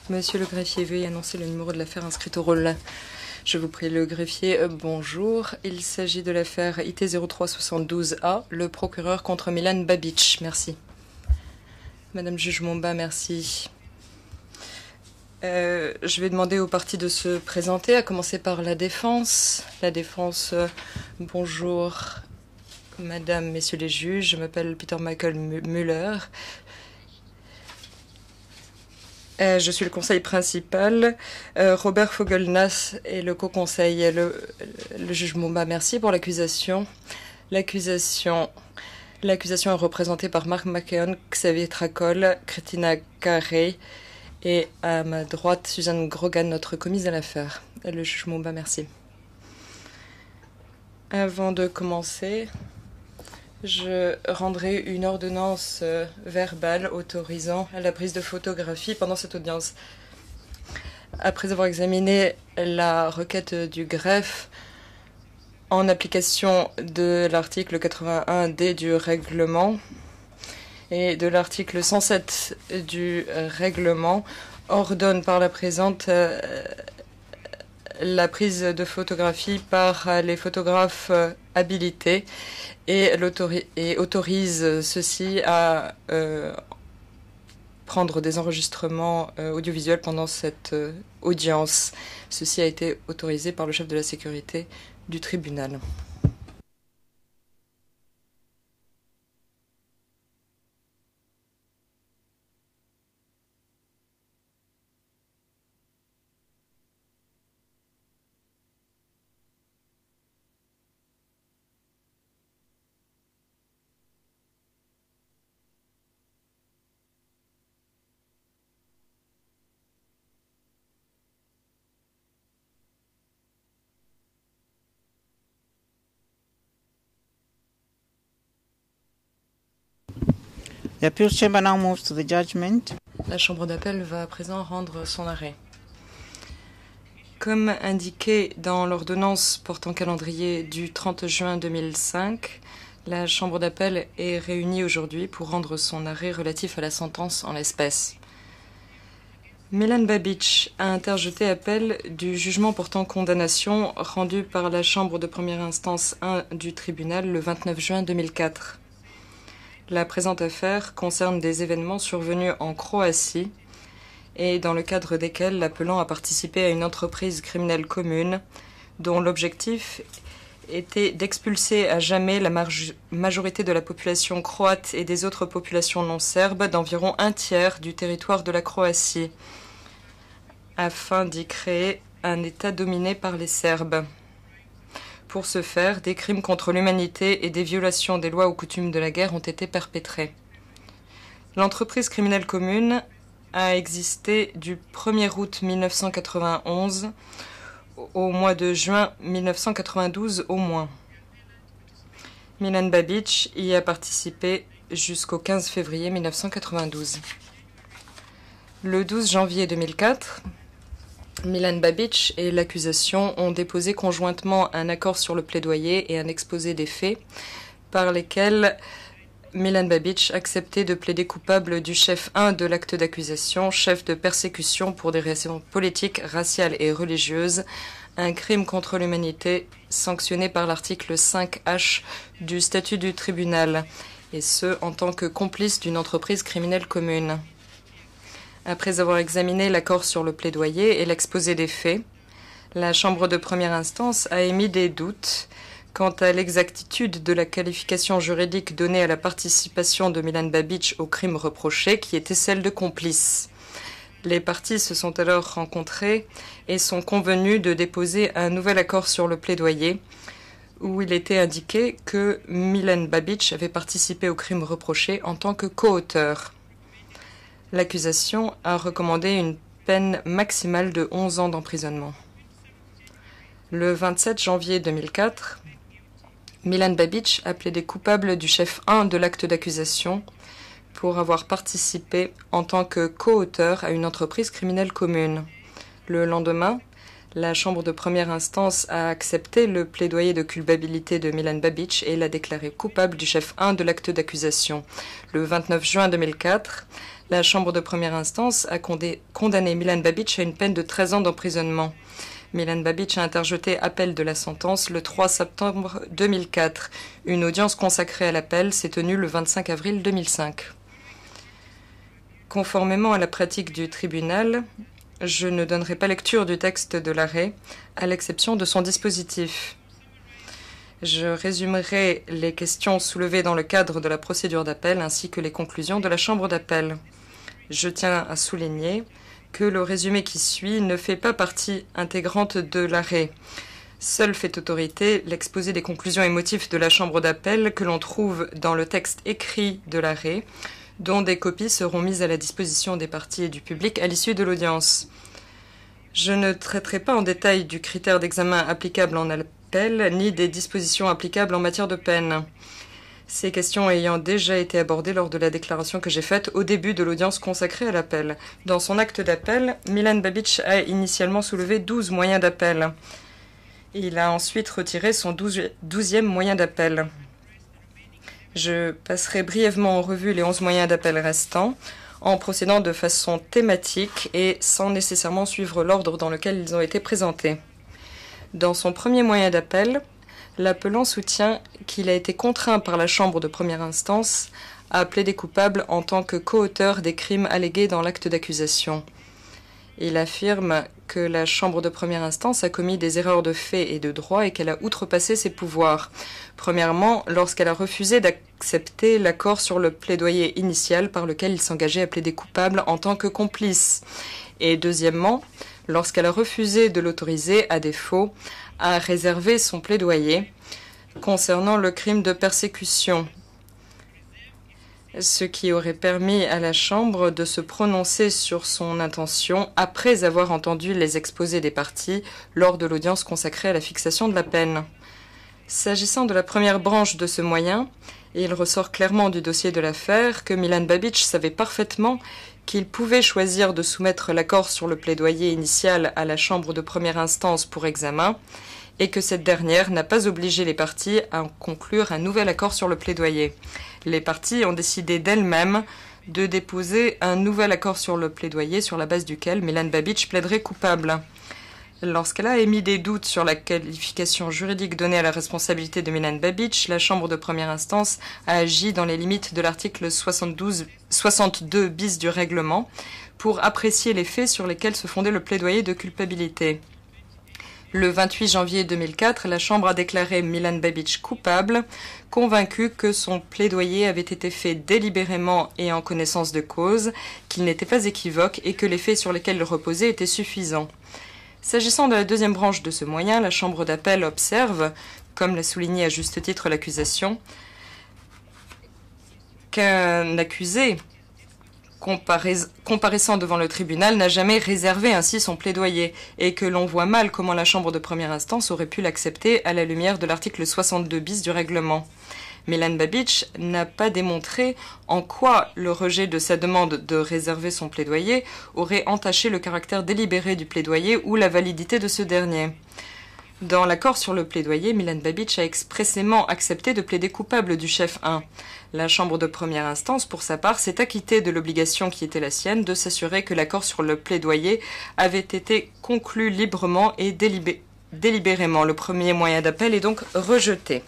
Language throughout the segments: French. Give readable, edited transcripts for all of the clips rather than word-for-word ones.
Monsieur le greffier, veuillez annoncer le numéro de l'affaire inscrite au roll. Je vous prie, le greffier, bonjour. Il s'agit de l'affaire IT 0372A, le procureur contre Milan Babic. Merci. Madame juge Momba, merci. Je vais demander aux parties de se présenter, à commencer par la défense. La défense, bonjour. Madame, messieurs les juges, je m'appelle Peter Michael Muller. Je suis le conseil principal. Robert Fogelnas est le co-conseil. Le juge Momba, merci pour l'accusation. L'accusation est représentée par Mark McKeon, Xavier Tracol, Christina Carré et à ma droite, Suzanne Grogan, notre commise à l'affaire. Le juge Momba, merci. Avant de commencer, je rendrai une ordonnance verbale autorisant la prise de photographie pendant cette audience. Après avoir examiné la requête du greffe, en application de l'article 81D du règlement et de l'article 107 du règlement, ordonne par la présente la prise de photographie par les photographes habilités et autorise ceux-ci à prendre des enregistrements audiovisuels pendant cette audience. Ceci a été autorisé par le chef de la sécurité du tribunal. The appeals chamber now moves to the judgment. La chambre d'appel va à présent rendre son arrêt. Comme indiqué dans l'ordonnance portant calendrier du 30 juin 2005, la chambre d'appel est réunie aujourd'hui pour rendre son arrêt relatif à la sentence en l'espèce. Milan Babic a interjeté appel du jugement portant condamnation rendu par la chambre de première instance 1 du tribunal le 29 juin 2004. La présente affaire concerne des événements survenus en Croatie et dans le cadre desquels l'appelant a participé à une entreprise criminelle commune dont l'objectif était d'expulser à jamais la majorité de la population croate et des autres populations non serbes d'environ un tiers du territoire de la Croatie afin d'y créer un État dominé par les Serbes. Pour ce faire, des crimes contre l'humanité et des violations des lois ou coutumes de la guerre ont été perpétrés. L'entreprise criminelle commune a existé du 1er août 1991 au mois de juin 1992 au moins. Milan Babic y a participé jusqu'au 15 février 1992. Le 12 janvier 2004, Milan Babic et l'accusation ont déposé conjointement un accord sur le plaidoyer et un exposé des faits par lesquels Milan Babic acceptait de plaider coupable du chef 1 de l'acte d'accusation, chef de persécution pour des raisons politiques, raciales et religieuses, un crime contre l'humanité sanctionné par l'article 5H du statut du tribunal, et ce en tant que complice d'une entreprise criminelle commune. Après avoir examiné l'accord sur le plaidoyer et l'exposé des faits, la chambre de première instance a émis des doutes quant à l'exactitude de la qualification juridique donnée à la participation de Milan Babic au crime reproché, qui était celle de complice. Les parties se sont alors rencontrées et sont convenues de déposer un nouvel accord sur le plaidoyer, où il était indiqué que Milan Babic avait participé au crime reproché en tant que coauteur. L'accusation a recommandé une peine maximale de 11 ans d'emprisonnement. Le 27 janvier 2004, Milan Babic a plaidé coupable du chef 1 de l'acte d'accusation pour avoir participé en tant que coauteur à une entreprise criminelle commune. Le lendemain, la chambre de première instance a accepté le plaidoyer de culpabilité de Milan Babic et l'a déclaré coupable du chef 1 de l'acte d'accusation. Le 29 juin 2004, La Chambre de première instance a condamné Milan Babic à une peine de 13 ans d'emprisonnement. Milan Babic a interjeté appel de la sentence le 3 septembre 2004. Une audience consacrée à l'appel s'est tenue le 25 avril 2005. Conformément à la pratique du tribunal, je ne donnerai pas lecture du texte de l'arrêt, à l'exception de son dispositif. Je résumerai les questions soulevées dans le cadre de la procédure d'appel ainsi que les conclusions de la Chambre d'appel. Je tiens à souligner que le résumé qui suit ne fait pas partie intégrante de l'arrêt. Seul fait autorité l'exposé des conclusions et motifs de la Chambre d'appel que l'on trouve dans le texte écrit de l'arrêt, dont des copies seront mises à la disposition des parties et du public à l'issue de l'audience. Je ne traiterai pas en détail du critère d'examen applicable en appel, ni des dispositions applicables en matière de peine. Ces questions ayant déjà été abordées lors de la déclaration que j'ai faite au début de l'audience consacrée à l'appel. Dans son acte d'appel, Milan Babic a initialement soulevé 12 moyens d'appel. Il a ensuite retiré son 12e moyen d'appel. Je passerai brièvement en revue les 11 moyens d'appel restants, en procédant de façon thématique et sans nécessairement suivre l'ordre dans lequel ils ont été présentés. Dans son premier moyen d'appel, l'appelant soutient qu'il a été contraint par la Chambre de première instance à plaider coupable en tant que coauteur des crimes allégués dans l'acte d'accusation. Il affirme que la Chambre de première instance a commis des erreurs de fait et de droit et qu'elle a outrepassé ses pouvoirs. Premièrement, lorsqu'elle a refusé d'accepter l'accord sur le plaidoyer initial par lequel il s'engageait à plaider coupable en tant que complice. Et deuxièmement, lorsqu'elle a refusé de l'autoriser, à défaut, à réserver son plaidoyer concernant le crime de persécution, ce qui aurait permis à la Chambre de se prononcer sur son intention après avoir entendu les exposés des parties lors de l'audience consacrée à la fixation de la peine. S'agissant de la première branche de ce moyen, il ressort clairement du dossier de l'affaire que Milan Babic savait parfaitement qu'il pouvait choisir de soumettre l'accord sur le plaidoyer initial à la Chambre de première instance pour examen et que cette dernière n'a pas obligé les parties à conclure un nouvel accord sur le plaidoyer. Les parties ont décidé d'elles-mêmes de déposer un nouvel accord sur le plaidoyer sur la base duquel Milan Babic plaiderait coupable. Lorsqu'elle a émis des doutes sur la qualification juridique donnée à la responsabilité de Milan Babic, la Chambre de première instance a agi dans les limites de l'article 62 bis du règlement pour apprécier les faits sur lesquels se fondait le plaidoyer de culpabilité. Le 28 janvier 2004, la Chambre a déclaré Milan Babic coupable, convaincu que son plaidoyer avait été fait délibérément et en connaissance de cause, qu'il n'était pas équivoque et que les faits sur lesquels il reposait étaient suffisants. S'agissant de la deuxième branche de ce moyen, la Chambre d'appel observe, comme l'a souligné à juste titre l'accusation, qu'un accusé comparaissant devant le tribunal n'a jamais réservé ainsi son plaidoyer et que l'on voit mal comment la Chambre de première instance aurait pu l'accepter à la lumière de l'article 62 bis du règlement. Milan Babic n'a pas démontré en quoi le rejet de sa demande de réserver son plaidoyer aurait entaché le caractère délibéré du plaidoyer ou la validité de ce dernier. Dans l'accord sur le plaidoyer, Milan Babic a expressément accepté de plaider coupable du chef 1. La Chambre de première instance, pour sa part, s'est acquittée de l'obligation qui était la sienne de s'assurer que l'accord sur le plaidoyer avait été conclu librement et délibérément. Le premier moyen d'appel est donc rejeté.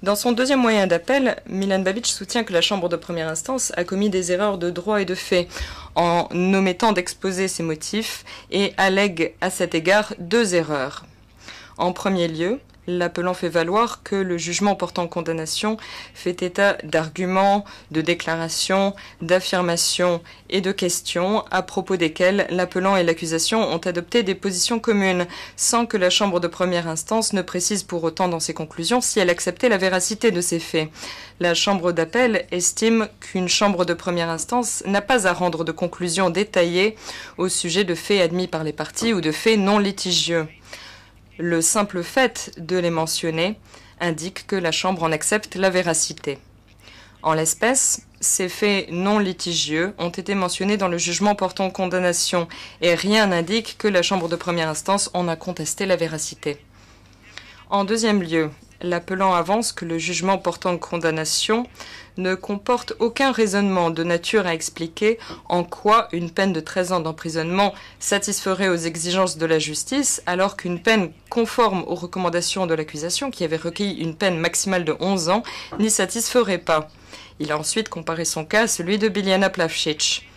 Dans son deuxième moyen d'appel, Milan Babic soutient que la Chambre de première instance a commis des erreurs de droit et de fait en omettant d'exposer ses motifs et allègue à cet égard 2 erreurs. En premier lieu, l'appelant fait valoir que le jugement portant condamnation fait état d'arguments, de déclarations, d'affirmations et de questions à propos desquelles l'appelant et l'accusation ont adopté des positions communes, sans que la Chambre de première instance ne précise pour autant dans ses conclusions si elle acceptait la véracité de ces faits. La Chambre d'appel estime qu'une Chambre de première instance n'a pas à rendre de conclusions détaillées au sujet de faits admis par les parties ou de faits non litigieux. Le simple fait de les mentionner indique que la Chambre en accepte la véracité. En l'espèce, ces faits non litigieux ont été mentionnés dans le jugement portant condamnation et rien n'indique que la Chambre de première instance en a contesté la véracité. En deuxième lieu, L'appelant avance que le jugement portant condamnation ne comporte aucun raisonnement de nature à expliquer en quoi une peine de 13 ans d'emprisonnement satisferait aux exigences de la justice, alors qu'une peine conforme aux recommandations de l'accusation, qui avait requis une peine maximale de 11 ans, n'y satisferait pas. Il a ensuite comparé son cas à celui de Biljana Plavšić.